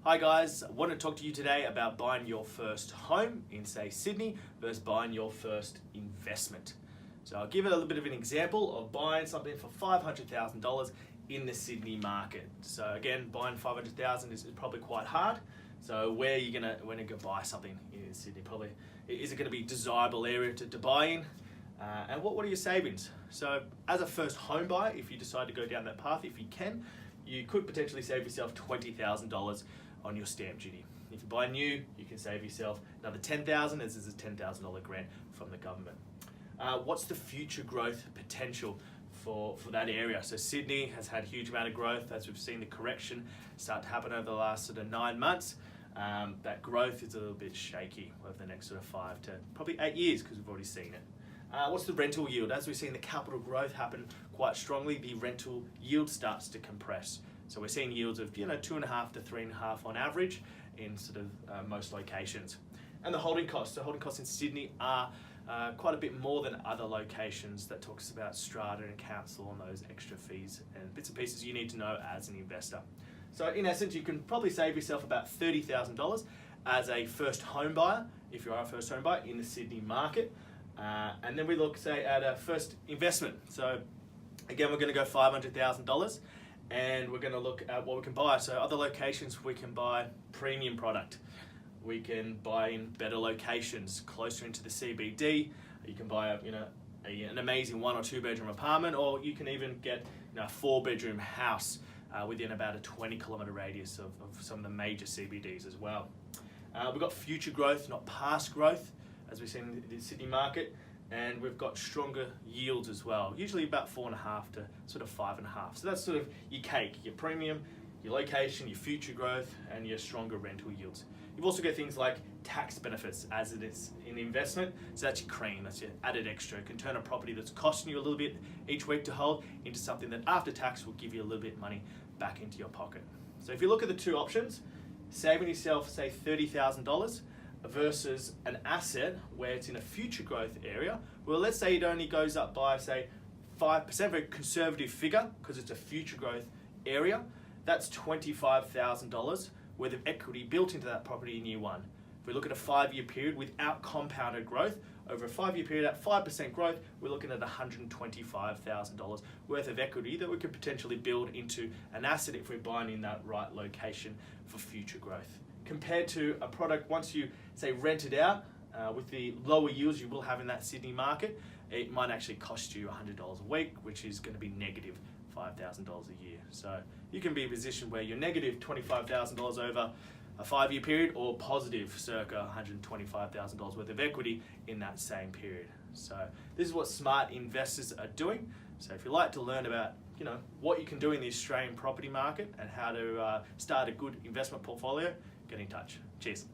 Hi guys, I want to talk to you today about buying your first home in say Sydney versus buying your first investment. So I'll give it a little bit of an example of buying something for $500,000 in the Sydney market. So again, buying $500,000 is probably quite hard. So where are you gonna buy something in Sydney? Probably, is it gonna be a desirable area to buy in? And what are your savings? So as a first home buyer, if you decide to go down that path, if you can, you could potentially save yourself $20,000 on your stamp duty. If you buy new, you can save yourself another $10,000 as there's a $10,000 grant from the government. What's the future growth potential for that area? So Sydney has had a huge amount of growth as we've seen the correction start to happen over the last sort of 9 months. That growth is a little bit shaky over the next sort of 5 to probably 8 years because we've already seen it. What's the rental yield? As we've seen the capital growth happen quite strongly, the rental yield starts to compress. So we're seeing yields of 2.5 to 3.5 on average in sort of most locations. And the holding costs. So holding costs in Sydney are quite a bit more than other locations. That talks about strata and council and those extra fees and bits and pieces you need to know as an investor. So in essence, you can probably save yourself about $30,000 as a first home buyer, if you are a first home buyer in the Sydney market. And then we look, say, at a first investment. So again, we're going to go $500,000 and we're going to look at what we can buy. So other locations, we can buy premium product. We can buy in better locations, closer into the CBD. You can buy an amazing 1 or 2 bedroom apartment, or you can even get a 4-bedroom house within about a 20-kilometre radius of some of the major CBDs as well. We've got future growth, not past growth, as we've seen in the Sydney market, and we've got stronger yields as well, usually about 4.5 to sort of 5.5. So that's sort of your cake, your premium, your location, your future growth, and your stronger rental yields. You've also got things like tax benefits as it is in investment. So that's your cream, that's your added extra. It can turn a property that's costing you a little bit each week to hold into something that after tax will give you a little bit of money back into your pocket. So if you look at the two options, saving yourself, say, $30,000 versus an asset where it's in a future growth area, well, let's say it only goes up by, say, 5%, very conservative figure, because it's a future growth area, that's $25,000 worth of equity built into that property in year one. If we look at a 5-year period without compounded growth, over a 5-year period at 5% growth, we're looking at $125,000 worth of equity that we could potentially build into an asset if we're buying in that right location for future growth. Compared to a product, once you, say, rent it out, with the lower yields you will have in that Sydney market, it might actually cost you $100 a week, which is going to be negative $5,000 a year. So you can be in a position where you're negative $25,000 over a 5-year period, or positive circa $125,000 worth of equity in that same period. So this is what smart investors are doing. So if you'd like to learn about what you can do in the Australian property market and how to start a good investment portfolio, get in touch. Cheers.